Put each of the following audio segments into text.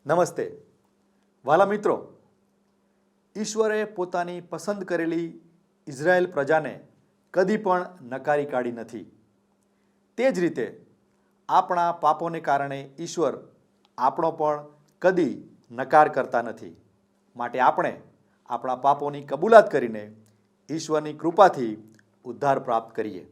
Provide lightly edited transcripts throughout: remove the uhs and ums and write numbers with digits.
નમસ્તે વાલા મિત્રો, ઈશ્વરે પોતાની પસંદ કરેલી ઇઝરાયેલ પ્રજાને કદી પણ નકારી કાઢી નથી. તે જ રીતે આપણા પાપોને કારણે ઈશ્વર આપણો પણ કદી નકાર કરતા નથી. માટે આપણે આપણા પાપોની કબૂલાત કરીને ઈશ્વરની કૃપાથી ઉદ્ધાર પ્રાપ્ત કરીએ.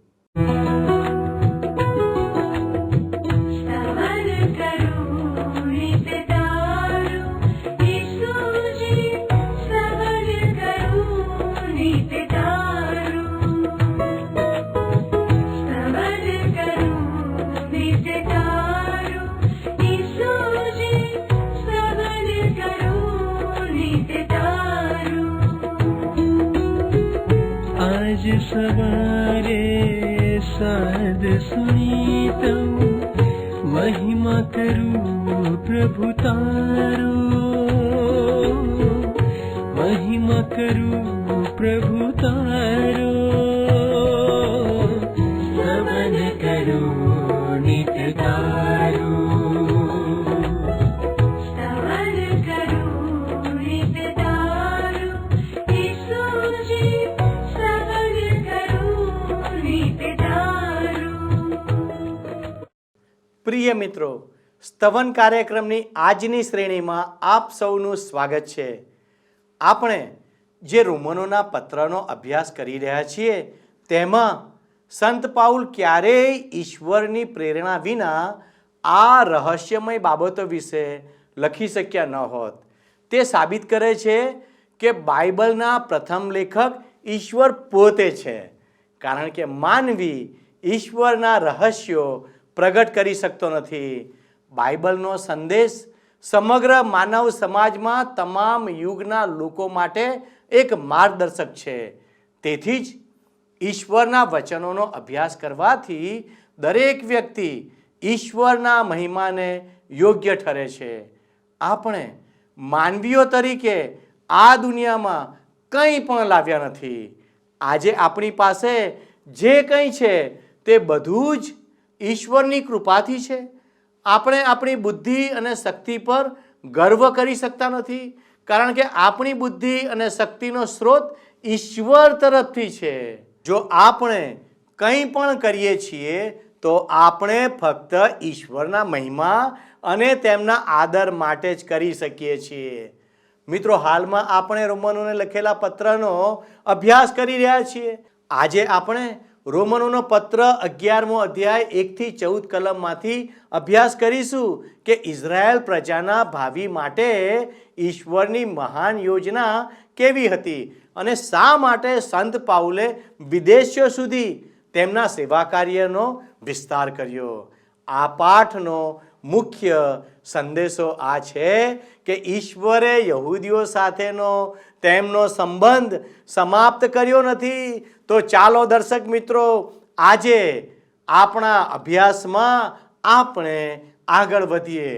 आज सवारे साद सुनी तऊ महिमा करूं प्रभु तारो, महिमा करूं प्रभु तारो, स्तवन करूं नित्य तारो. પ્રિય મિત્રો, સ્તવન કાર્યક્રમની આજની શ્રેણીમાં આપ સૌનું સ્વાગત છે. આપણે જે રોમનોના પત્રનો અભ્યાસ કરી રહ્યા છીએ તેમાં સંત પાઉલ ક્યારેય ઈશ્વરની પ્રેરણા વિના આ રહસ્યમય બાબતો વિશે લખી શક્યા ન હોત. તે સાબિત કરે છે કે બાઇબલના પ્રથમ લેખક ઈશ્વર પોતે છે, કારણ કે માનવી ઈશ્વરના રહસ્યો પ્રગટ કરી શકતો નથી. બાઇબલનો સંદેશ સમગ્ર માનવ સમાજમાં તમામ યુગના લોકો માટે એક માર્ગદર્શક છે. તેથી જ ઈશ્વરના વચનોનો અભ્યાસ કરવાથી દરેક વ્યક્તિ ઈશ્વરના મહિમાને યોગ્ય ઠરે છે. આપણે માનવીઓ તરીકે આ દુનિયામાં કંઈ પણ લાવ્યા નથી. આજે આપણી પાસે જે કંઈ છે તે બધું જ ઈશ્વરની કૃપાથી છે. આપણે આપણી બુદ્ધિ અને શક્તિ પર ગર્વ કરી શકતા નથી, કારણ કે આપણી બુદ્ધિ અને શક્તિનો સ્ત્રોત ઈશ્વર તરફથી છે. જો આપણે કંઈ પણ કરીએ છીએ તો આપણે ફક્ત ઈશ્વરના મહિમા અને તેમના આદર માટે જ કરી શકીએ છીએ. મિત્રો, હાલમાં આપણે રોમનોને લખેલા પત્રનો અભ્યાસ કરી રહ્યા છીએ. આજે આપણે રોમનોનો પત્ર 11મો અધ્યાય 1-14 કલમમાંથી અભ્યાસ કરીશું કે ઇઝરાયેલ પ્રજાના ભાવિ માટે ઈશ્વરની મહાન યોજના કેવી હતી અને શા માટે સંત પાઉલે વિદેશીઓ સુધી તેમના સેવા કાર્યનો વિસ્તાર કર્યો. આ પાઠનો મુખ્ય સંદેશો આ છે કે ઈશ્વરે યહૂદીઓ સાથેનો તેમનો સંબંધ સમાપ્ત કર્યો નથી. તો ચાલો દર્શક મિત્રો, આજે આપણા અભ્યાસમાં આપણે આગળ વધીએ.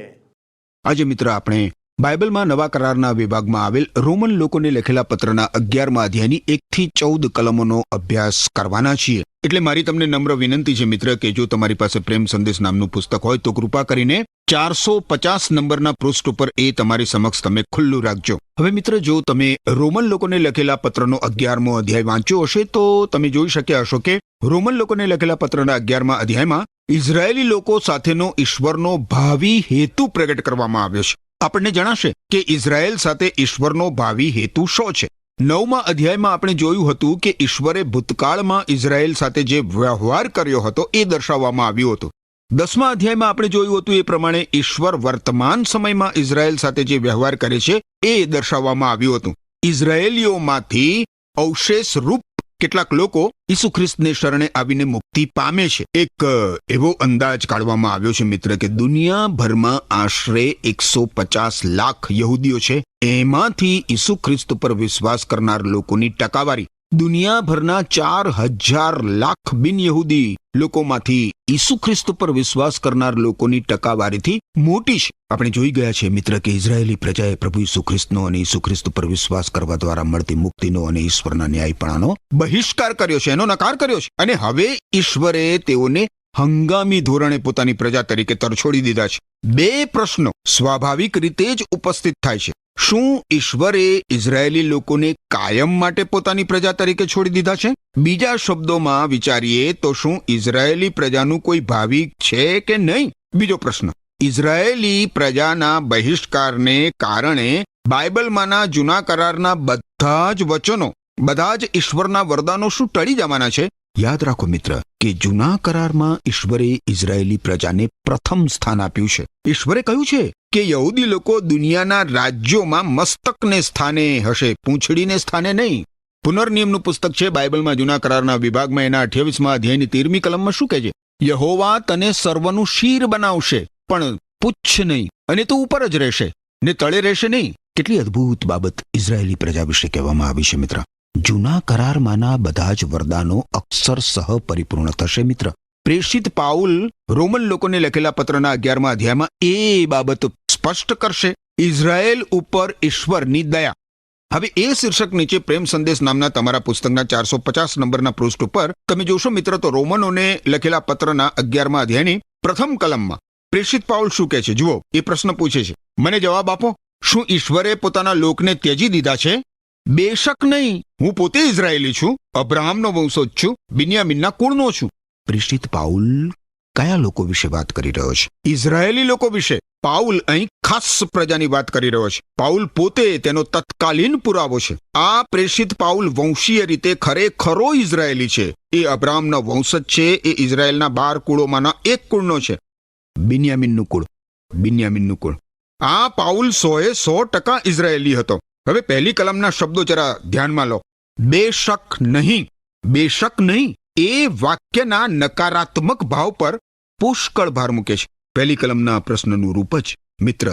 આજે મિત્ર આપણે બાઇબલમાં નવા કરારના વિભાગમાં આવેલ રોમન લોકોને લખેલા પત્રના 11મા અધ્યાયની 1-14 કલમોનો અભ્યાસ કરવાના છીએ. એટલે મારી તમને નમ્ર વિનંતી છે મિત્ર કે જો તમારી પાસે પ્રેમ સંદેશ નામનું પુસ્તક હોય તો કૃપા કરીને 450 નંબરના પૃષ્ઠ ઉપર એ તમારી સમક્ષ તમે ખુલ્લું રાખજો. હવે મિત્ર, જો તમે રોમન લોકોને લખેલા પત્રનો 11મો અધ્યાય વાંચ્યો હશે તો તમે જોઈ શક્યા હશો કે રોમન લોકોને લખેલા પત્રના 11મા અધ્યાયમાં ઇઝરાયેલી લોકો સાથેનો ઈશ્વરનો ભાવિ હેતુ પ્રગટ કરવામાં આવ્યો છે. આપણને જણાશે કે ઇઝરાયેલ સાથે ઈશ્વરનો ભાવિ હેતુ શું છે. 9મા અધ્યાયમાં આપણે જોયું હતું કે ઈશ્વરે ભૂતકાળમાં ઇઝરાયેલ સાથે જે વ્યવહાર કર્યો હતો એ દર્શાવવામાં આવ્યું હતું. 10મા અધ્યાયમાં આપણે જોયું હતું એ પ્રમાણે ઈશ્વર વર્તમાન સમયમાં ઇઝરાયેલ સાથે જે વ્યવહાર કરે છે એ દર્શાવવામાં આવ્યું હતું. ઇઝરાયેલીઓમાંથી અવશેષ રૂપ કેટલાક લોકો ઈસુ ખ્રિસ્તને શરણે આવીને મુક્તિ પામે છે. એક એવો અંદાજ કાઢવામાં આવ્યો છે મિત્ર કે દુનિયાભરમાં આશરે 150 લાખ યહૂદીઓ છે. એમાંથી ઈસુ ખ્રિસ્ત પર વિશ્વાસ કરનાર લોકોની ટકાવારી દુનિયાભરના 4,000 લાખ બિન યહૂદી લોકોમાંથી ઈસુ ખ્રિસ્ત પર વિશ્વાસ કરનાર લોકોની ટકાવારીથી મોટી છે. આપણે જોઈ ગયા છે મિત્ર કે ઇઝરાયેલી પ્રજાએ પ્રભુ ઈસુ ખ્રિસ્તનો અને ઈસુ ખ્રિસ્ત પર વિશ્વાસ કરવા દ્વારા મળતી મુક્તિનો અને ઈશ્વરના ન્યાયપણાનો બહિષ્કાર કર્યો છે, એનો નકાર કર્યો છે. અને હવે ઈશ્વરે તેઓને હંગામી ધોરણે પોતાની પ્રજા તરીકે તરછોડી દીધા છે. બે પ્રશ્નો સ્વાભાવિક રીતે જ ઉપસ્થિત થાય છે. શું ઈશ્વરે ઇઝરાયેલી લોકોને કાયમ માટે પોતાની પ્રજા તરીકે છોડી દીધા છે? બીજા શબ્દોમાં વિચારીએ તો શું ઇઝરાયેલી પ્રજાનું કોઈ ભાવિ છે કે નહીં? બીજો પ્રશ્ન, ઇઝરાયેલી પ્રજાના બહિષ્કારને કારણે બાઇબલમાંના જૂના કરારના બધા જ વચનો, બધા જ ઈશ્વરના વરદાનો શું ટળી જવાના છે? યાદ રાખો મિત્ર કે જૂના કરારમાં ઈશ્વરે ઇઝરાયેલી પ્રજાને પ્રથમ સ્થાન આપ્યું છે. ઈશ્વરે કહ્યું છે કે યહૂદી લોકો દુનિયાના રાજ્યોમાં મસ્તકને સ્થાને હશે, પૂંછડીને સ્થાને નહીં. પુનર્નિયમનું પુસ્તક છે બાઇબલમાં જૂના કરારના વિભાગમાં એના 28મા અધ્યાયની 13મી કલમમાં શું કહે છે? યહોવા તને સર્વનું શીર બનાવશે, પણ પુચ્છ નહીં, અને તું ઉપર જ રહેશે ને તળે રહેશે નહીં. કેટલી અદ્ભુત બાબત ઇઝરાયેલી પ્રજા વિશે કહેવામાં આવી છે મિત્ર. જૂના કરારમાંના બધા જ વરદાનો અક્ષરસહ પરિપૂર્ણ થશે મિત્ર. પ્રેષિત પાઉલ રોમન લોકોને લખેલા પત્રના 11મા અધ્યાયમાં એ બાબત સ્પષ્ટ કરશે. ઇઝરાયેલ ઉપર ઈશ્વરની દયા. હવે એ શીર્ષક નીચે પ્રેમ સંદેશ નામના તમારા પુસ્તકના 450 નંબરના પૃષ્ઠ ઉપર તમે જોશો મિત્ર તો રોમનોને લખેલા પત્રના 11મા અધ્યાયની પ્રથમ કલમમાં પ્રેષિત પાઉલ શું કહે છે જુઓ. એ પ્રશ્ન પૂછે છે, મને જવાબ આપો, શું ઈશ્વરે પોતાના લોકને ત્યજી દીધા છે? બેશક નહીં, હું પોતે ઇઝરાયેલી છું, અબ્રાહમનો વંશજ છું, બિન્યામીનના કુળનો છું. પ્રેષિત પાઉલ કયા લોકો વિશે વાત કરી રહ્યો છે? ઇઝરાયેલી લોકો વિશે. પાઉલ અહીં ખાસ પ્રજાની વાત કરી રહ્યો છે. પાઉલ પોતે તેનો તત્કાલીન પુરાવો છે. આ પ્રેષિત પાઉલ વંશીય રીતે ખરેખરો ઇઝરાયેલી છે. એ અબ્રાહમનો વંશજ છે. એ ઇઝરાયેલના 12 કુળોમાંના એક કુળનો છે, બિન્યામીનનું કુળ. બિન્યામીનનું કુળ. આ પાઉલ 100% ઇઝરાયેલી હતો. હવે પહેલી કલમના શબ્દો જરા ધ્યાનમાં લો. બેશક નહીં. બેશક નહીં એ વાક્યના નકારાત્મક ભાવ પર પુષ્કળ ભાર મૂકે છે. પહેલી કલમના પ્રશ્નનું રૂપ જ મિત્ર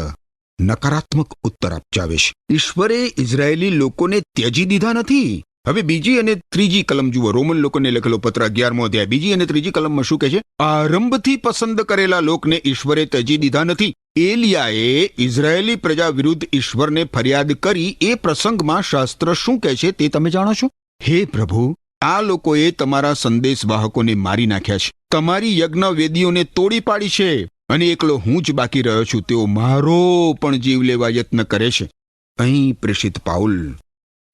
નકારાત્મક ઉત્તર આપજાવે છે. ઈશ્વરે ઇઝરાયેલી લોકોને ત્યજી દીધા નથી. હવે બીજી અને ત્રીજી કલમ જુઓ. રોમન લોકોને લખેલો પત્ર 11મો અધ્યાય બીજી અને ત્રીજી કલમમાં શું કહે છે? આરંભથી પસંદ કરેલા લોકને ઈશ્વરે ત્યજી દીધા નથી. એલિયાએ ઇઝરાયેલી પ્રજા વિરુદ્ધ ઈશ્વરને ફરિયાદ કરી. એ પ્રસંગમાં શાસ્ત્ર શું કહે છે તે તમે જાણો છો? હે પ્રભુ, આ લોકોએ તમારા સંદેશવાહકોને મારી નાખ્યા છે, તમારી યજ્ઞ વેદીઓને તોડી પાડી છે, અને એકલો હું જ બાકી રહ્યો છું. તેઓ મારો પણ જીવ લેવા યત્ન કરે છે. અહીં પ્રેષિત પાઉલ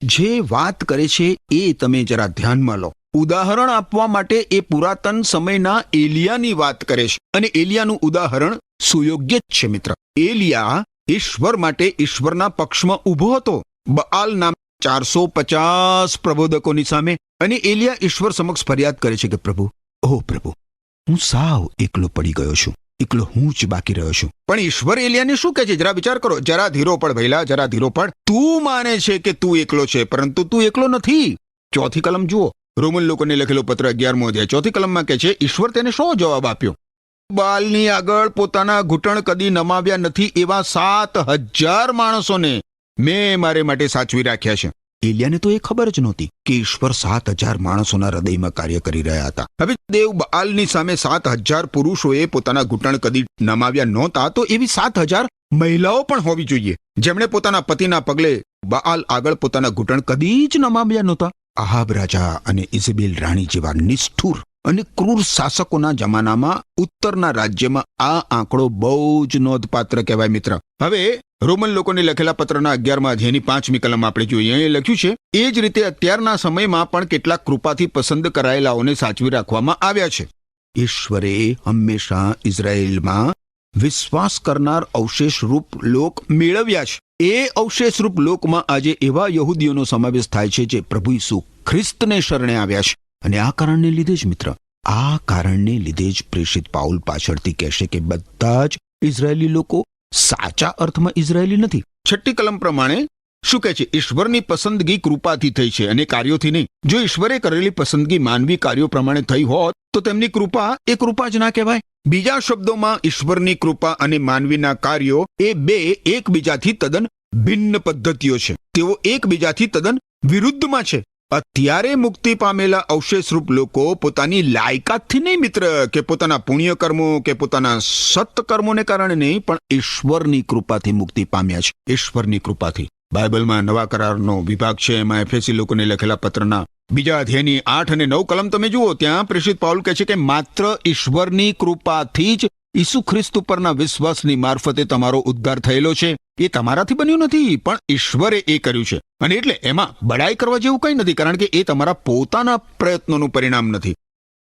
જે વાત કરે છે એ તમે જરા ધ્યાનમાં લો. ઉદાહરણ આપવા માટે એ પુરાતન સમયના એલિયાની વાત કરે છે, અને એલિયાનું ઉદાહરણ સુયોગ્ય જ છે મિત્ર. એલિયા ઈશ્વર માટે ઈશ્વરના પક્ષમાં ઊભો હતો બઆલના 450 પ્રબોધકોની સામે, અને એલિયા ઈશ્વર સમક્ષ ફરિયાદ કરે છે કે પ્રભુ, ઓહ પ્રભુ, હું સાવ એકલો પડી ગયો છું, એકલો હું જ બાકી રહ્યો છું. પણ ઈશ્વર એલિયાને શું કહે છે? જરા વિચાર કરો. જરા ધીરો પડ ભઈલા, જરા ધીરો પડ. તું માને છે કે તું એકલો છે, પરંતુ તું એકલો નથી. ચોથી કલમ જુઓ. રોમન લોકોને લખેલો પત્ર 11મો અધ્યાય ચોથી કલમમાં કહે છે, ઈશ્વર તેને શો જવાબ આપ્યો? બાલની આગળ પોતાના ઘૂંટણ કદી નમાવ્યા નથી એવા 7000 માણસોને મેં મારે માટે સાચવી રાખ્યા છે. એલિયાને તો એ ખબર જ નહોતી કે ઈશ્વર 7000 માણસોના હૃદયમાં કાર્ય કરી રહ્યા હતા. હવે દેવ બઆલની સામે 7000 પુરુષોએ પોતાના ઘૂંટણ કદી નમાવ્યા નહોતા, તો એવી 7000 મહિલાઓ પણ હોવી જોઈએ જેમણે પોતાના પતિના પગલે બઆલ આગળ પોતાના ઘૂંટણ કદી જ નમાવ્યા નહોતા. આહાબ રાજા અને ઇઝબેલ રાણી જેવા નિષ્ઠુર અને ક્રૂર શાસકોના જમાનામાં ઉત્તરના રાજ્યમાં આ આંકડો બહુ જ નોંધપાત્ર કહેવાય મિત્ર. હવે રોમન લોકોને લખેલા પત્રના 11મા અધ્યાયની 5મી કલમ આપણે જોઈએ. અહીં લખ્યું છે, એ જ રીતે અત્યારના સમયમાં પણ કેટલાક કૃપાથી પસંદ કરાયેલાઓને સાચવી રાખવામાં આવ્યા છે. ઈશ્વરે હંમેશા ઇઝરાયેલમાં વિશ્વાસ કરનાર અવશેષરૂપ લોક મેળવ્યા છે. એ અવશેષરૂપ લોકમાં આજે એવા યહૂદીઓનો સમાવેશ થાય છે જે પ્રભુ ઈસુ ખ્રિસ્તને શરણે આવ્યા છે. અને આ કારણને લીધે જ મિત્ર, આ કારણને લીધે જ પ્રેષિત પાઉલ પાછળથી કહેશે કે બધા જ ઇઝરાયેલી લોકો સાચા અર્થમાં ઇઝરાયેલી નથી. 6ઠ્ઠી કલમ પ્રમાણે શું કહે છે? ઈશ્વરની પસંદગી કૃપાથી થઈ છે અને કાર્યોથી નહીં. જો ઈશ્વરે કરેલી પસંદગી માનવી કાર્યો પ્રમાણે થઈ હોત તો તેમની કૃપા એ કૃપા જ ના કહેવાય. બીજા શબ્દોમાં ઈશ્વરની કૃપા અને માનવીના કાર્યો એ બે એકબીજાથી તદ્દન ભિન્ન પદ્ધતિઓ છે. તેઓ એકબીજાથી તદ્દન વિરુદ્ધમાં છે. અત્યારે મુક્તિ પામેલા અવશેષરૂપ લોકો પોતાની લાયકાતથી નહીં મિત્ર, કે પોતાના પુણ્ય કર્મો કે પોતાના સત્કર્મોને કારણે નહીં, પણ ઈશ્વરની કૃપાથી મુક્તિ પામ્યા છે. ઈશ્વરની કૃપાથી. બાઇબલમાં નવા કરારનો વિભાગ છે, એમાં એફેસી લોકોને લખેલા પત્રના 2 અધ્યાયની 8 અને 9 કલમ તમે જુઓ. ત્યાં પ્રેષિત પાઉલ કહે છે કે માત્ર ઈશ્વરની કૃપાથી જ ઈસુ ખ્રિસ્ત પરના વિશ્વાસની મારફતે તમારો ઉદ્ધાર થયેલો છે એ તમારાથી બન્યું નથી, પણ ઈશ્વરે એ કર્યું છે. અને એટલે એમાં બડાઈ કરવા જેવું કંઈ નથી, કારણ કે એ તમારા પોતાના પ્રયત્નોનું પરિણામ નથી.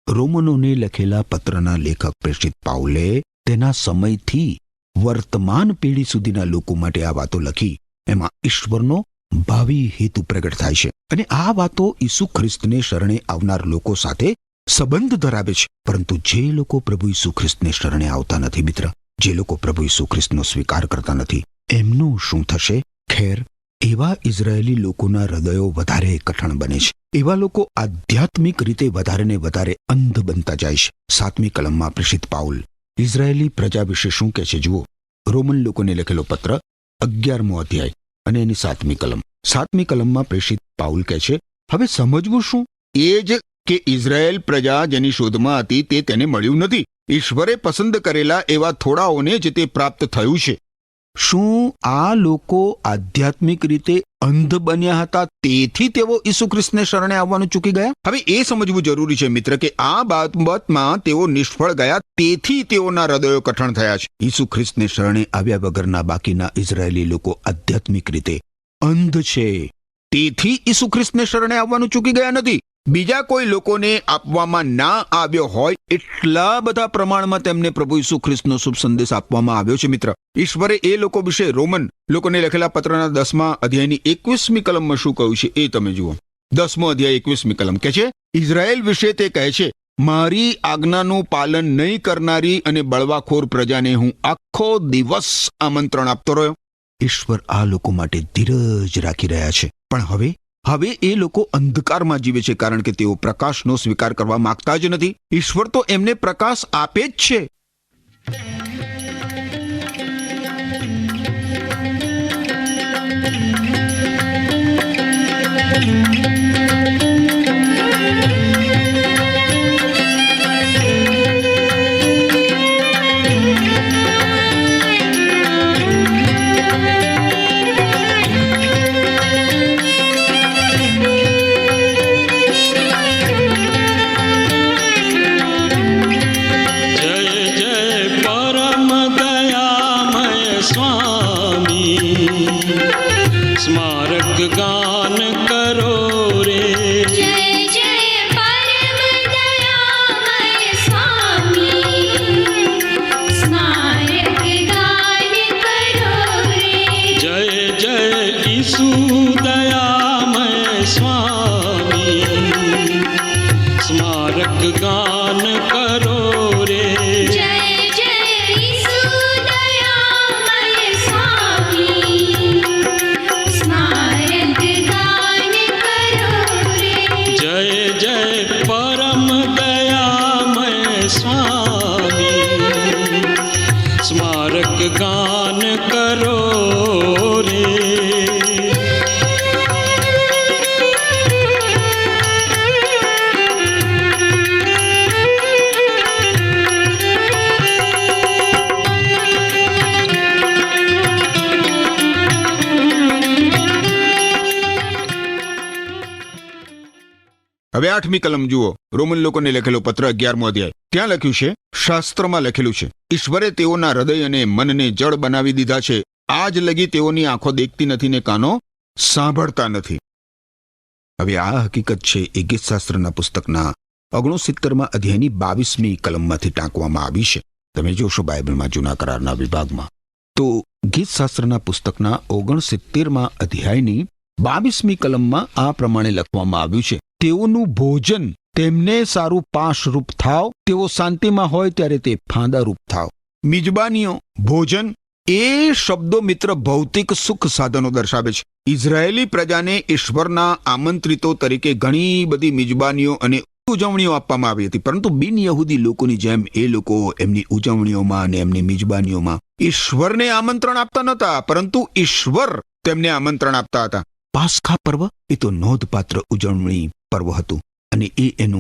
રોમનોને લખેલા પત્રના લેખક પ્રેષિત પાઉલે તેના સમયથી વર્તમાન પેઢી સુધીના લોકો માટે આ વાતો લખી. એમાં ઈશ્વરનો ભાવિ હેતુ પ્રગટ થાય છે, અને આ વાતો ઈસુ ખ્રિસ્તને શરણે આવનાર લોકો સાથે સંબંધ ધરાવે છે. પરંતુ જે લોકો પ્રભુ ઈસુ ખ્રિસ્તને શરણે આવતા નથી મિત્ર, જે લોકો પ્રભુ ઈસુ ખ્રિસ્તનો સ્વીકાર કરતા નથી, એમનું શું થશે? ખેર, એવા ઇઝરાયેલી લોકોના હૃદયો વધારે કઠણ બને છે. એવા લોકો આધ્યાત્મિક રીતે વધારે ને વધારે અંધ બનતા જાય છે. 7મી કલમમાં પ્રેષિત પાઉલ ઇઝરાયેલી પ્રજા વિશે શું કહે છે જુઓ. રોમન લોકોને લખેલો પત્ર 11મો અધ્યાય અને એની 7મી કલમ. 7મી કલમમાં પ્રેષિત પાઉલ કહે છે, હવે સમજવું શું? એ જ કે ઇઝરાયેલ પ્રજા જેની શોધમાં હતી તે તેને મળ્યું નથી. ઈશ્વરે પસંદ કરેલા એવા થોડાઓને જ તે પ્રાપ્ત થયું છે. શું આ લોકો આધ્યાત્મિક રીતે અંધ બન્યા હતા તેથી તેઓ ઈસુ ખ્રિસ્તને શરણે આવવાનું ચૂકી ગયા? હવે એ સમજવું જરૂરી છે મિત્ર કે આ બાબતમાં તેઓ નિષ્ફળ ગયા તેથી તેઓના હૃદયો કઠણ થયા છે. ઈસુ ખ્રિસ્તને શરણે આવ્યા વગરના બાકીના ઇઝરાયેલી લોકો આધ્યાત્મિક રીતે અંધ છે, તેથી ઈસુ ખ્રિસ્તને શરણે આવવાનું ચૂકી ગયા નથી. બીજા કોઈ લોકોને આપવામાં ના આવ્યો હોય એટલા બધા પ્રમાણમાં તેમને પ્રભુ ઈસુ ખ્રિસ્તનો શુભ સંદેશ આપવામાં આવ્યો છે મિત્ર. ઈશ્વરે એ લોકો વિશે રોમન લોકોને લખેલા પત્રના 10મા અધ્યાયની 21મી કલમમાં શું કહ્યું છે એ તમે જુઓ. 10મો અધ્યાય 21મી કલમ કહે છે, ઇઝરાયેલ વિશે તે કહે છે, મારી આજ્ઞાનું પાલન નહીં કરનારી અને બળવાખોર પ્રજાને હું આખો દિવસ આમંત્રણ આપતો રહ્યો. ઈશ્વર આ લોકો માટે ધીરજ રાખી રહ્યા છે, પણ હવે એ લોકો અંધકારમાં જીવે છે, કારણ કે તેઓ પ્રકાશનો સ્વીકાર કરવા માંગતા જ નથી. ઈશ્વર તો એમને પ્રકાશ આપે જ છે. स्मारक गान करो रे. जय जय परम दयामय स्वामी, स्मारक गान करो रे. जय जय ईसु दयामय स्वामी, स्मारक गान करो रे. जय जय ईसु दयामय स्वामी, स्मारक गान करो रे. जय जय परम दयामय स्वामी, स्मारक गान करो रे. હવે 8મી કલમ જુઓ. રોમન લોકોને લખેલો પત્ર 11મો અધ્યાય. ત્યાં લખ્યું છે, શાસ્ત્રમાં લખેલું છે, ઈશ્વરે તેઓના હૃદય અને મનને જડ બનાવી દીધા છે. આજ લગી તેઓની આંખો દેખતી નથી ને કાનો સાંભળતા નથી. હવે આ હકીકત છે એ ગીતશાસ્ત્રના પુસ્તકના 69મા અધ્યાયની 22મી કલમમાંથી ટાંકવામાં આવી છે. તમે જોશો બાઇબલમાં જૂના કરારના વિભાગમાં તો ગીતશાસ્ત્રના પુસ્તકના 69મા અધ્યાયની 22મી કલમમાં આ પ્રમાણે લખવામાં આવ્યું છે, તેઓનું ભોજન તેમને સારું પાશરૂપ થાવ, તેઓ શાંતિમાં હોય ત્યારે તે ફાંદારૂપ થાવ. મિજબાનીઓ, ભોજન એ શબ્દો મિત્ર ભૌતિક સુખ સાધનો દર્શાવે છે. ઇઝરાયેલી પ્રજાને ઈશ્વરના આમંત્રિતો તરીકે ઘણી બધી મિજબાનીઓ અને ઉજવણીઓ આપવામાં આવી હતી, પરંતુ બિન યહૂદી લોકોની જેમ એ લોકો એમની ઉજવણીઓમાં અને એમની મિજબાનીઓમાં ઈશ્વરને આમંત્રણ આપતા નહોતા, પરંતુ ઈશ્વર તેમને આમંત્રણ આપતા હતા. પાસ્ખા પર્વ એ તો નોંધપાત્ર ઉજવણી પર્વ હતું અને એ એનો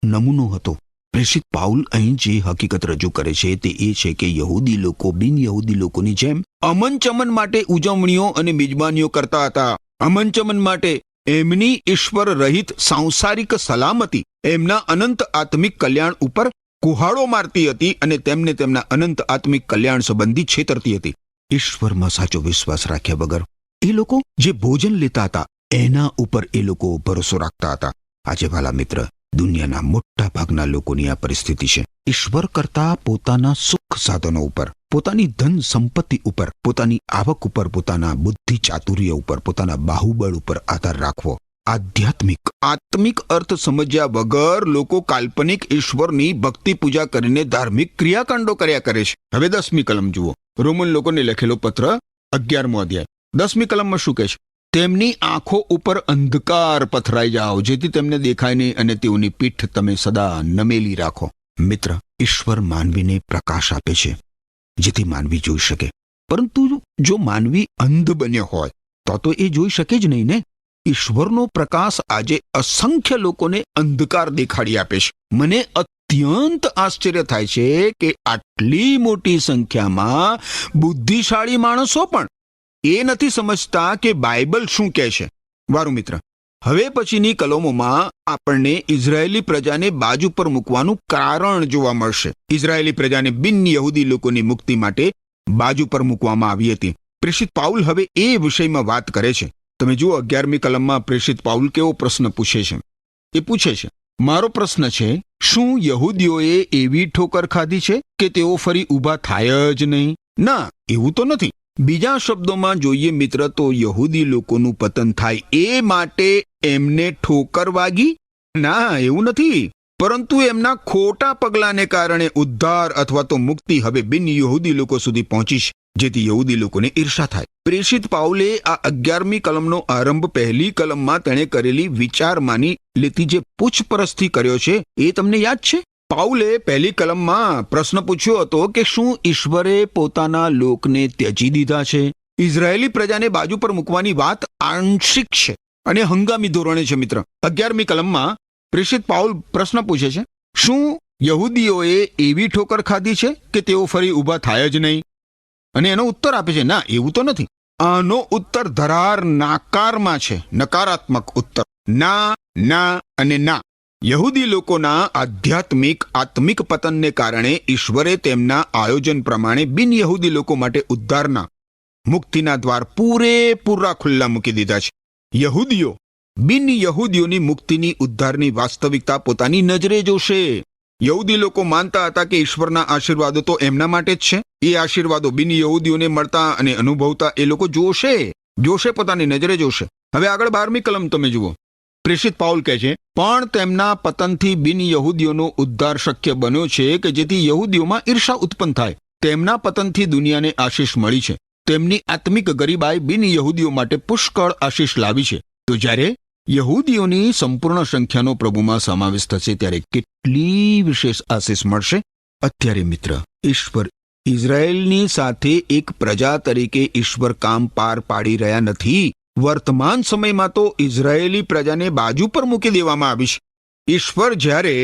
નમૂનો હતો. પ્રેષિત પાઉલ અહીં જે હકીકત રજૂ કરે છે તે એ છે કે યહૂદી લોકો બિન યહૂદી લોકોની જેમ અમન-ચમન માટે ઉજવણીઓ અને મિજબાનીઓ કરતા હતા. અમન-ચમન માટે એમની ઈશ્વર રહિત સાંસારિક સલામતી એમના અનંત આત્મિક કલ્યાણ ઉપર કુહાડો મારતી હતી અને તેમને તેમના અનંત આત્મિક કલ્યાણ સંબંધી છેતરતી હતી. ઈશ્વરમાં સાચો વિશ્વાસ રાખ્યા વગર એ લોકો જે ભોજન લેતા હતા એના ઉપર એ લોકો ભરોસો રાખતા હતા. આજે વાલા મિત્ર, દુનિયાના મોટા ભાગના લોકોની આ પરિસ્થિતિ છે. ઈશ્વર કરતા પોતાના સુખ સાધનો ઉપર, પોતાની ધન સંપત્તિ ઉપર, પોતાની આવક ઉપર, પોતાના બુદ્ધિ ચાતુર્ય ઉપર, પોતાના બાહુબળ ઉપર આધાર રાખવો. આત્મિક અર્થ સમજ્યા વગર લોકો કાલ્પનિક ઈશ્વરની ભક્તિ પૂજા કરીને ધાર્મિક ક્રિયાકાંડો કર્યા કરે છે. હવે 10મી કલમ જુઓ. રોમન લોકોને લખેલો પત્ર 11મો અધ્યાય 10મી કલમમાં શું કહે છે? તેમની આંખો ઉપર અંધકાર પથરાઈ જાઓ, જેથી તેમને દેખાય નહીં અને તેઓની પીઠ તમે સદા નમેલી રાખો. મિત્ર, ઈશ્વર માનવીને પ્રકાશ આપે છે જેથી માનવી જોઈ શકે. પરંતુ જો માનવી અંધ બન્યો હોય તો એ જોઈ શકે જ નહીં ને. ઈશ્વરનો પ્રકાશ આજે અસંખ્ય લોકોને અંધકાર દેખાડી આપે છે. મને અત્યંત આશ્ચર્ય થાય છે કે આટલી મોટી સંખ્યામાં બુદ્ધિશાળી માણસો પણ એ નથી સમજતા કે બાઇબલ શું કહે છે. વારું મિત્ર, હવે પછીની કલમોમાં આપણને ઇઝરાયેલી પ્રજાને બાજુ પર મૂકવાનું કારણ જોવા મળશે. ઇઝરાયેલી પ્રજાને બિન યહૂદી લોકોની મુક્તિ માટે બાજુ પર મૂકવામાં આવી હતી. પ્રેષિત પાઉલ હવે એ વિષયમાં વાત કરે છે. તમે જુઓ 11મી કલમમાં પ્રેષિત પાઉલ કેવો પ્રશ્ન પૂછે છે. એ પૂછે છે, મારો પ્રશ્ન છે, શું યહૂદીઓએ એવી ઠોકર ખાધી છે કે તેઓ ફરી ઊભા થાય જ નહીં? ના, એવું તો નથી. બીજા શબ્દોમાં જોઈએ મિત્ર, તો યહૂદી લોકોનું પતન થાય એ માટે એમને ઠોકર વાગી? ના, એવું નથી. પરંતુ એમના ખોટા પગલાંને કારણે ઉદ્ધાર અથવા તો મુક્તિ હવે બિન યહૂદી લોકો સુધી પહોંચી છે, જેથી યહૂદી લોકોને ઈર્ષા થાય. પ્રેષિત પાઉલે આ 11મી કલમનો આરંભ પહેલી કલમમાં તેણે કરેલી વિચારમાંની લેતી જે પૂછપરછથી કર્યો છે એ તમને યાદ છે? પાઉલે પહેલી કલમમાં પ્રશ્ન પૂછ્યો હતો કે શું ઈશ્વરે પોતાના લોકને ત્યજી દીધા છે? ઇઝરાયેલી પ્રજાને બાજુ પર મૂકવાની વાત આંશિક છે અને હંગામી ધોરણે છે. મિત્ર, 11મી કલમમાં પ્રેષિત પાઉલ પ્રશ્ન પૂછે છે, શું યહૂદીઓએ એવી ઠોકર ખાધી છે કે તેઓ ફરી ઊભા થાય જ નહીં? અને એનો ઉત્તર આપે છે, ના, એવું તો નથી. આનો ઉત્તર ધરાર નાકારમાં છે, નકારાત્મક ઉત્તર. ના અને ના. યહૂદી લોકોના આત્મિક પતનને કારણે ઈશ્વરે તેમના આયોજન પ્રમાણે બિન યહૂદી લોકો માટે ઉદ્ધારના, મુક્તિના દ્વાર પૂરેપૂરા ખુલ્લા મૂકી દીધા છે. યહૂદીઓ બિન યહૂદીઓની મુક્તિની, ઉદ્ધારની વાસ્તવિકતા પોતાની નજરે જોશે. યહૂદી લોકો માનતા હતા કે ઈશ્વરના આશીર્વાદો તો એમના માટે જ છે. એ આશીર્વાદો બિન યહૂદીઓને મળતા અને અનુભવતા એ લોકો જોશે, પોતાની નજરે જોશે. હવે આગળ 12મી કલમ તમે જુઓ. પ્રેષિત પાઉલ કહે છે, પણ તેમના પતનથી બિન યહૂદીઓનો ઉદ્ધાર શક્ય બન્યો છે કે જેથી યહૂદીઓમાં ઈર્ષા ઉત્પન્ન થાય. તેમના પતનથી દુનિયાને આશીષ મળી છે. તેમની આત્મિક ગરીબાઈ બિન યહૂદીઓ માટે પુષ્કળ આશીષ લાવી છે. તો જ્યારે યહૂદીઓની સંપૂર્ણ સંખ્યાનો પ્રભુમાં સમાવેશ થશે ત્યારે કેટલી વિશેષ આશીષ મળશે. અત્યારે મિત્ર, ઈશ્વર ઇઝરાયેલની સાથે એક પ્રજા તરીકે ઈશ્વર કામ પાર પાડી રહ્યા નથી. વર્તમાન સમયમાં તો ઇઝરાયેલી પ્રજાને બાજુ પર મૂકી દેવામાં આવી છે. ઈશ્વર જ્યારે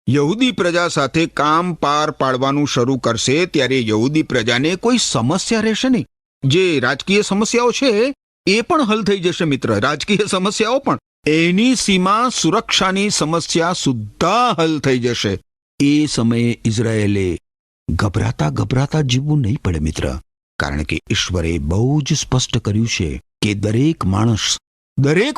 યહૂદી પ્રજા સાથે કામ પાર પાડવાનું શરૂ કરશે ત્યારે યહૂદી પ્રજાને કોઈ સમસ્યા રહેશે નહીં. જે રાજકીય સમસ્યાઓ છે એ પણ હલ થઈ જશે મિત્ર. રાજકીય સમસ્યાઓ પણ, એની સીમા સુરક્ષાની સમસ્યા સુદ્ધા હલ થઈ જશે. એ સમયે ઇઝરાયેલે ગભરાતા જીવવું નહીં પડે મિત્ર. કારણ કે ઈશ્વરે બહુ જ સ્પષ્ટ કર્યું છે કે દરેક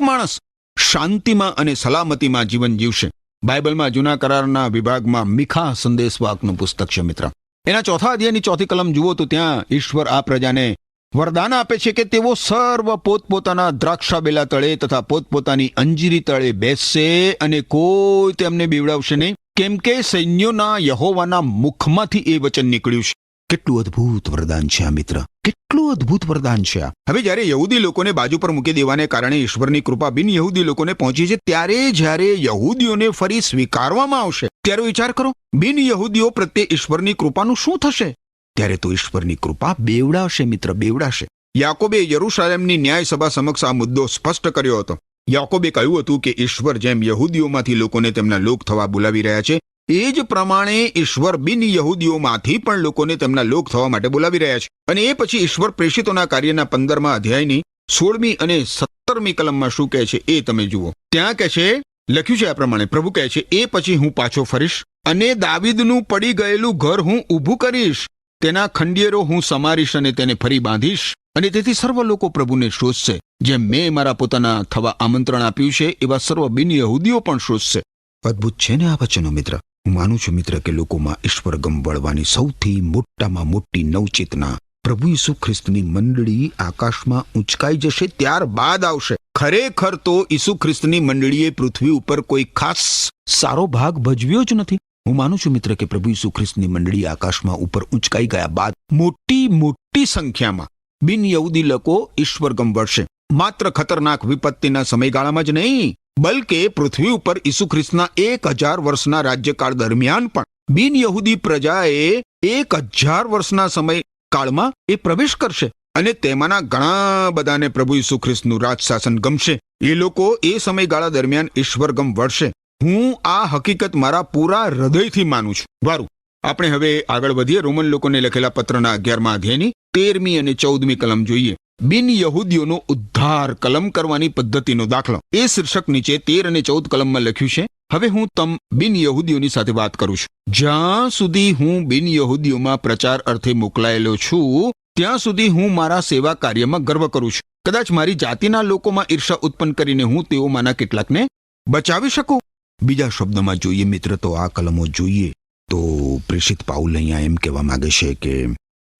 માણસ શાંતિમાં અને સલામતીમાં જીવન જીવશે. બાઇબલમાં જૂના કરારના વિભાગમાં મીખા સંદેશવાહકનું પુસ્તક છે મિત્ર. એના 4થા અધ્યાયની 4થી કલમ જુઓ તો ત્યાં ઈશ્વર આ પ્રજાને વરદાન આપે છે કે તેઓ સર્વ પોતપોતાના દ્રાક્ષાબેલા તળે તથા પોતપોતાની અંજીરી તળે બેસશે અને કોઈ તેમને બીવડાવશે નહીં, કેમ કે સૈન્યોના યહોવાના મુખમાંથી એ વચન નીકળ્યું છે. કેટલું અદ્ભુત વરદાન છે આ મિત્ર, કેટલું અદ્ભુત વરદાન છે આ. હવે જ્યારે યહૂદી લોકોને બાજુ પર મૂકી દેવાને કારણે ઈશ્વરની કૃપા બિન યહૂદી લોકોને પહોંચી છે, ત્યારે જ્યારે યહૂદીઓને ફરી સ્વીકારવામાં આવશે ત્યારે વિચાર કરો, બિન યહૂદીઓ પ્રત્યે ઈશ્વરની કૃપાનું શું થશે? ત્યારે તો ઈશ્વરની કૃપા બેવડાશે મિત્ર, બેવડાશે. યાકોબે યરૂશાલેમની ન્યાય સભા સમક્ષ આ મુદ્દો સ્પષ્ટ કર્યો હતો. યાકોબે કહ્યું હતું કે ઈશ્વર જેમ યહૂદીઓમાંથી લોકોને તેમના લોક થવા બોલાવી રહ્યા છે, એ જ પ્રમાણે ઈશ્વર બિન યહૂદીઓમાંથી પણ લોકોને તેમના લોક થવા માટે બોલાવી રહ્યા છે. અને એ પછી ઈશ્વર પ્રેષિતોના કાર્યના 15મા અધ્યાયની 16મી અને 17મી કલમમાં શું કહે છે એ તમે જુઓ. ત્યાં કહે છે, લખ્યું છે આ પ્રમાણે, પ્રભુ કહે છે, એ પછી હું પાછો ફરીશ અને દાવીદનું પડી ગયેલું ઘર હું ઊભું કરીશ, તેના ખંડિયેરો હું સમારીશ અને તેને ફરી બાંધીશ, અને તેથી સર્વ લોકો પ્રભુને શોધશે. જેમ મેં મારા પોતાના થવા આમંત્રણ આપ્યું છે એવા સર્વ બિન યહૂદીઓ પણ શોધશે. અદ્ભુત છે ને આ વચનો મિત્ર. હું માનું છું મિત્ર કે લોકોમાં ઈશ્વરગમ વળવાની સૌથી મોટામાં મોટી નવચેતના પ્રભુ ઈસુ ખ્રિસ્તની મંડળી આકાશમાં ઊંચકાઈ જશે ત્યારબાદ આવશે. ખરેખર તો ઈસુ ખ્રિસ્તની મંડળીએ પૃથ્વી ઉપર કોઈ ખાસ સારો ભાગ ભજવ્યો જ નથી. હું માનું છું મિત્ર કે પ્રભુ ઈસુ ખ્રિસ્તની મંડળી આકાશમાં ઉપર ઊંચકાઈ ગયા બાદ મોટી સંખ્યામાં બિન યહૂદી લોકો ઈશ્વરગમ વળશે. માત્ર ખતરનાક વિપત્તિના સમયગાળામાં જ નહીં, બલકે પૃથ્વી ઉપર ઈસુ ખ્રિસ્તના 1000 વર્ષના રાજ્યકાળ દરમિયાન પણ બિન યહૂદી પ્રજાએ 1000 વર્ષના સમયકાળમાં એ પ્રવેશ કરશે, અને તેમાંના ઘણા બધાને પ્રભુ ઈસુ ખ્રિસ્તનું રાજ શાસન ગમશે. એ લોકો એ સમયગાળા દરમિયાન ઈશ્વરગમ વળશે. હું આ હકીકત મારા પૂરા હૃદયથી માનું છું. વારું, આપણે હવે આગળ વધીએ. રોમન લોકોને લખેલા પત્રના 11મા અધ્યાયની 13મી અને 14મી કલમ જોઈએ. બિન યહૂદીઓનો ઉદ્ધાર કલમ કરવાની પદ્ધતિનો દાખલો. એ શીર્ષક નીચે 13 અને 14 કલમમાં લખ્યું છે. હવે હું બિન યહૂદીઓની સાથે વાત કરું છું. જ્યાં સુધી હું બિન યહૂદીઓમાં પ્રચાર અર્થે મોકલાયેલો છું, ત્યાં સુધી હું મારા સેવા કાર્યમાં ગર્વ કરું છું. કદાચ મારી જાતિના લોકોમાં ઈર્ષા ઉત્પન્ન કરીને હું તેઓમાંના કેટલાકને બચાવી શકું. બીજા શબ્દોમાં જોઈએ મિત્ર તો આ કલમો જોઈએ તો પ્રેષિત પાઉલ અહીંયા એમ કહેવા માંગે છે કે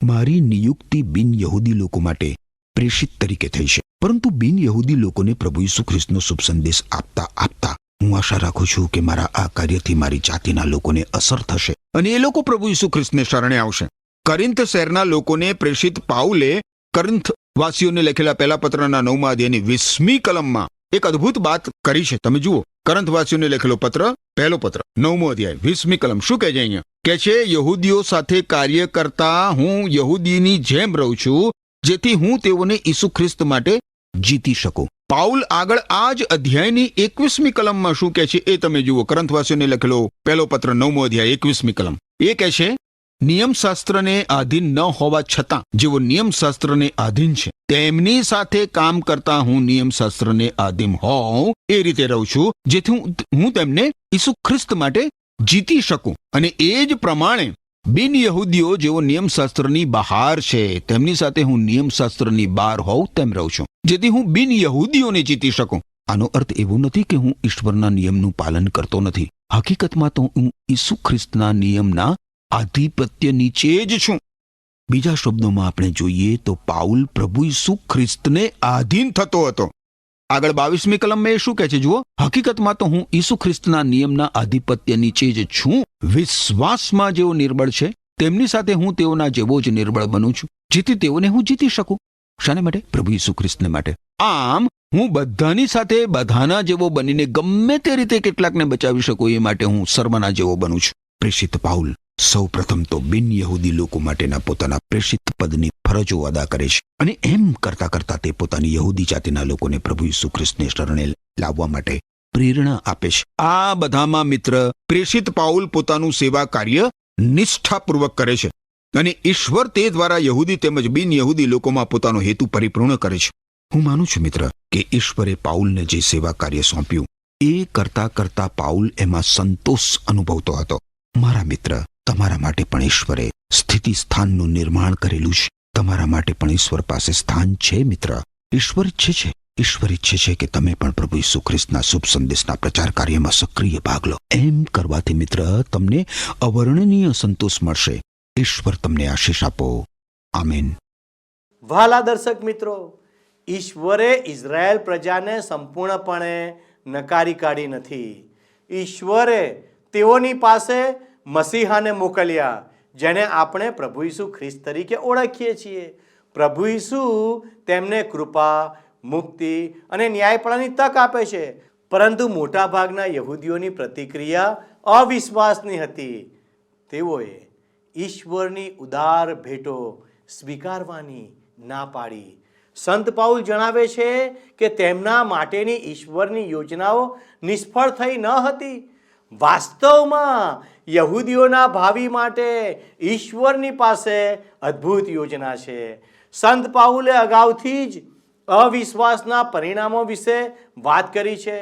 મારી નિયુક્તિ બિન યહૂદી લોકો માટે પ્રેષિત તરીકે થઈ છે, પરંતુ બિન યહૂદી લોકોને પ્રભુ ઈસુ ખ્રિસ્તનો શુભ સંદેશ આપતા હું આશા રાખું છું કે મારા આ કાર્યથી મારી જાતિના લોકોને અસર થશે અને એ લોકો પ્રભુ ઈસુ ખ્રિસ્તને શરણે આવશે. કરિન્થ શહેરના લોકોને પ્રેષિત પાઉલે કરિન્થ વાસીઓને લખેલા પહેલા પત્રના 9મા અધ્યાયની 20મી કલમમાં એક અદ્ભુત વાત કરી છે. તમે જુઓ, કરંથવાસીઓને લખેલો પત્ર, પહેલો પત્ર, 9મો અધ્યાય, 20મી કલમ. શું કહે છે અહીંયા? કે છે યહૂદીઓ સાથે કાર્ય કરતા હું યહૂદીની જેમ રહું છું, જેથી હું તેઓને ઈસુ ખ્રિસ્ત માટે જીતી શકું. પાઉલ આગળ આ જ અધ્યાયની 21મી કલમમાં શું કહે છે એ તમે જુઓ. કરંથવાસીઓને લખેલો પહેલો પત્ર 9મો અધ્યાય 21મી કલમ. એ કહે છે નિયમશાસ્ત્રને આધીન ન હોવા છતાં જેઓ નિયમશાસ્ત્રને આધીન છે તેમની સાથે કામ કરતા હું નિયમશાસ્ત્રને આધીન હોઉં એ રીતે રહું છું, જેથી હું તેમને ઈસુ ખ્રિસ્ત માટે જીતી શકું. અને એ જ પ્રમાણે બિન યહૂદીઓ જેઓ નિયમશાસ્ત્રની બહાર છે તેમની સાથે હું નિયમશાસ્ત્રની બહાર હોઉં તેમ રહું છું, જેથી હું બિન યહૂદીઓને જીતી શકું. આનો અર્થ એવો નથી કે હું ઈશ્વરના નિયમનું પાલન કરતો નથી. હકીકતમાં તો હું ઈસુ ખ્રિસ્તના નિયમના આધિપત્ય નીચે જ છું. બીજા શબ્દોમાં આપણે જોઈએ તો પાઉલ પ્રભુ ઈસુ ખ્રિસ્તને આધીન થતો હતો. આગળ 22મી કલમમાં એ શું કહે છે જુઓ, હકીકતમાં તો હું ઈસુ ખ્રિસ્તના નિયમના આધિપત્ય નીચે જ છું. વિશ્વાસમાં જેઓ નિર્બળ છે તેમની સાથે હું તેઓના જેવો જ નિર્બળ બનું છું, જેથી તેઓને હું જીતી શકું. શાને માટે? પ્રભુ ઈસુ ખ્રિસ્તને માટે. આમ હું બધાની સાથે બધાના જેવો બનીને ગમે તે રીતે કેટલાકને બચાવી શકું એ માટે હું સર્વના જેવો બનું છું. પ્રેષિત પાઉલ સૌ પ્રથમ તો બિન યહૂદી લોકો માટેના પોતાના પ્રેષિત પદની ફરજો અદા કરે છે, અને એમ કરતા કરતા તે પોતાની યહૂદી જાતિના લોકોને પ્રભુ ઈસુ ખ્રિસ્તને શરણે લાવવા માટે પ્રેરણા આપે છે. આ બધામાં મિત્ર પ્રેષિત પાઉલ પોતાનું સેવા કાર્ય નિષ્ઠાપૂર્વક કરે છે, અને ઈશ્વર તે દ્વારા યહૂદી તેમજ બિન યહૂદી લોકોમાં પોતાનો હેતુ પરિપૂર્ણ કરે છે. હું માનું છું મિત્ર કે ઈશ્વરે પાઉલને જે સેવા કાર્ય સોંપ્યું એ કરતા કરતા પાઉલ એમાં સંતોષ અનુભવતો હતો. મારા મિત્ર, તમારા માટે પણ ઈશ્વરે સ્થિતિ સ્થાનનું નિર્માણ કરેલું છે. તમારા માટે પણ ઈશ્વર પાસે સ્થાન છે મિત્ર. ઈશ્વર ઈચ્છે છે કે તમે પણ પ્રભુ ઈસુ ખ્રિસ્તના શુભ સંદેશના પ્રચાર કાર્યમાં સક્રિય ભાગ લો. એમ કરવાથી મિત્ર તમને અવર્ણનીય સંતોષ મળશે. ઈશ્વર તમને આશીષ આપો. આમીન. વહાલા દર્શક મિત્રો, ઈશ્વરે ઇઝરાયેલ પ્રજાને સંપૂર્ણપણે નકારી કાઢી નથી. ઈશ્વરે તેઓની પાસે મસીહાને મોકલ્યા, જેને આપણે પ્રભુ ઈસુ ખ્રિસ્ત તરીકે ઓળખીએ છીએ. પ્રભુ ઈસુ તેમને કૃપા, મુક્તિ અને ન્યાયપણાની તક આપે છે, પરંતુ મોટાભાગના યહૂદીઓની પ્રતિક્રિયા અવિશ્વાસની હતી. તેઓએ ઈશ્વરની ઉદાર ભેટો સ્વીકારવાની ના પાડી. સંત પાઉલ જણાવે છે કે તેમના માટેની ઈશ્વરની યોજનાઓ નિષ્ફળ થઈ ન હતી. વાસ્તવમાં યહૂદીઓના ભાવિ માટે ઈશ્વરની પાસે અદ્ભુત યોજના છે. સંત પાઉલે અગાઉથી જ અવિશ્વાસના પરિણામો વિશે વાત કરી છે.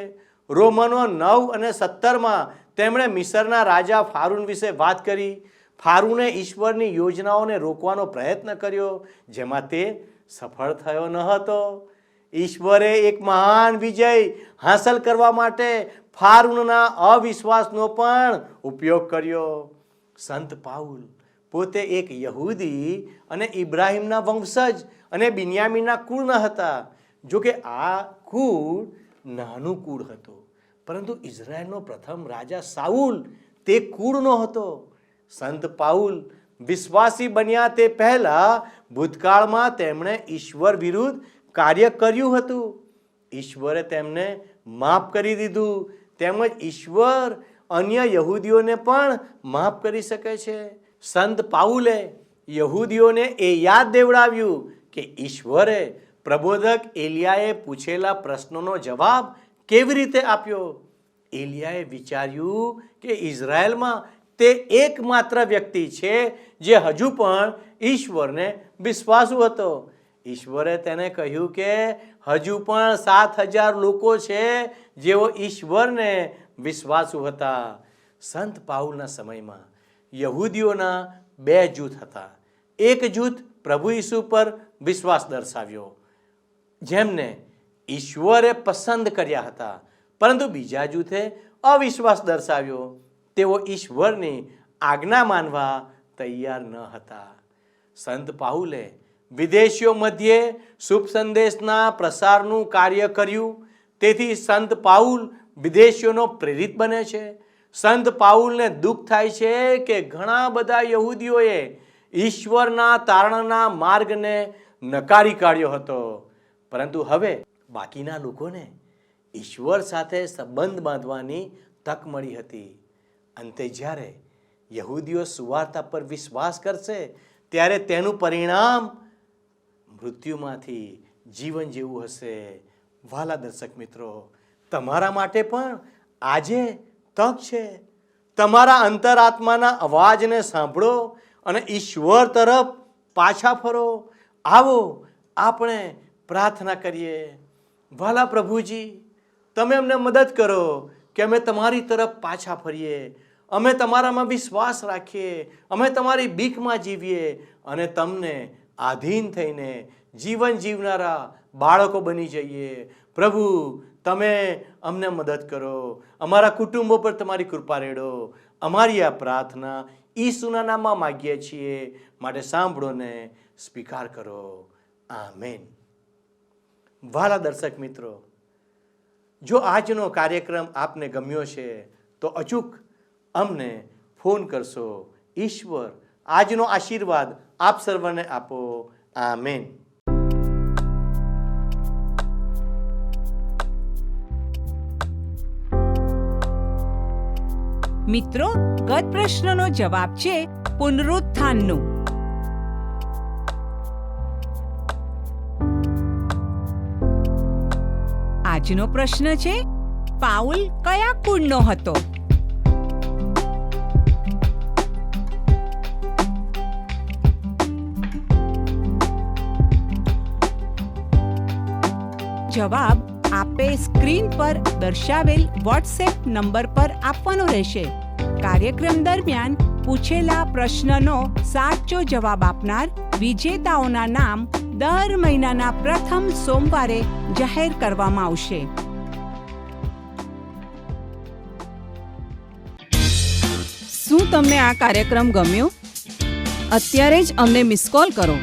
રોમનો 9 અને 17માં તેમણે મિસરના રાજા ફારૂન વિશે વાત કરી. ફારૂને ઈશ્વરની યોજનાઓને રોકવાનો પ્રયત્ન કર્યો, જેમાં તે સફળ થયો ન હતો. ઈશ્વરે એક મહાન વિજય હાંસલ કરવા માટે ફારૂનના અવિશ્વાસનો પણ ઉપયોગ કર્યો. સંત પાઉલ પોતે એક યહૂદી અને ઇબ્રાહિમના વંશજ અને બિન્યામીનના કુળના હતા. જોકે આ કુળ નાનું કુળ હતું, પરંતુ ઇઝરાયલનો પ્રથમ રાજા સાઉલ તે કુળનો હતો. સંત પાઉલ વિશ્વાસી બન્યા તે પહેલા ભૂતકાળમાં તેમણે ઈશ્વર વિરુદ્ધ કાર્ય કર્યું હતું. ઈશ્વરે તેમને માફ કરી દીધું, તેમજ ઈશ્વર અન્ય યહૂદીઓને પણ માફ કરી શકે છે. સંત પાઉલે યહૂદીઓને એ યાદ દેવડાવ્યું કે ઈશ્વરે પ્રબોધક એલિયાએ પૂછેલા પ્રશ્નોનો જવાબ કેવી રીતે આપ્યો. એલિયાએ વિચાર્યું કે ઇઝરાયલમાં તે એકમાત્ર વ્યક્તિ છે જે હજુ પણ ઈશ્વરને વિશ્વાસુ હતો. ઈશ્વરે તેને કહ્યું કે હજુ પણ 7,000 લોકો છે જેઓ ઈશ્વરને વિશ્વાસુ હતા. સંત પાઉલના સમયમાં યહૂદીઓના 2 જૂથ હતા. એક જૂથ પ્રભુ ઈસુ પર વિશ્વાસ દર્શાવ્યો, જેમને ઈશ્વરે પસંદ કર્યા હતા, પરંતુ બીજા જૂથે અવિશ્વાસ દર્શાવ્યો. તેઓ ઈશ્વરની આજ્ઞા માનવા તૈયાર ન હતા. સંત પાઉલે વિદેશીઓ મધ્યે શુભ સંદેશના પ્રસારનું કાર્ય કર્યું. તેથી સંત પાઉલ વિદેશીઓનો પ્રેરિત બને છે. સંત પાઉલને દુઃખ થાય છે કે ઘણા બધા યહૂદીઓએ ઈશ્વરના તારણના માર્ગને નકારી કાઢ્યો હતો, પરંતુ હવે બાકીના લોકોને ઈશ્વર સાથે સંબંધ બાંધવાની તક મળી હતી. અંતે જ્યારે યહૂદીઓ સુવાર્તા પર વિશ્વાસ કરશે, ત્યારે તેનું પરિણામ મૃત્યુમાંથી જીવન જેવું હશે. વહાલા દર્શક મિત્રો, તમારા માટે પણ આજે તક છે. તમારા અંતરાત્માના અવાજને સાંભળો અને ઈશ્વર તરફ પાછા ફરો. આવો આપણે પ્રાર્થના કરીએ. વહાલા પ્રભુજી, તમે અમને મદદ કરો કે અમે તમારી તરફ પાછા ફરીએ, અમે તમારામાં વિશ્વાસ રાખીએ, અમે તમારી બીકમાં જીવીએ અને તમને આધીન થઈને જીવન જીવનારા બાળકો બની જઈએ. પ્રભુ, તમે અમને મદદ કરો. અમારા કુટુંબો પર તમારી કૃપા રેડો. અમારી આ પ્રાર્થના ઈસુના નામમાં માગીએ છીએ, માટે સાંભળો ને સ્વીકાર કરો. આમેન. વહાલા દર્શક મિત્રો, જો આજનો કાર્યક્રમ આપને ગમ્યો છે તો અચૂક અમને ફોન કરશો. ઈશ્વર આજનો આશીર્વાદ આપ સર્વને આપો. આમેન. મિત્રો, ગત પ્રશ્નનો જવાબ છે પુનરુત્થાનનો. આજનો પ્રશ્ન છે, પાઉલ કયા કુળનો હતો? જવાબ આપે સ્ક્રીન પર દર્શાવેલ વોટ્સએપ નંબર પર આપવાનો રહેશે. કાર્યક્રમ દરમિયાન પૂછેલા પ્રશ્નનો સાચો જવાબ આપનાર વિજેતાઓના નામ દર મહિનાના પ્રથમ સોમવારે જાહેર કરવામાં આવશે. શું તમને આ કાર્યક્રમ ગમ્યો? અત્યારે જ અમને મિસ કોલ કરો.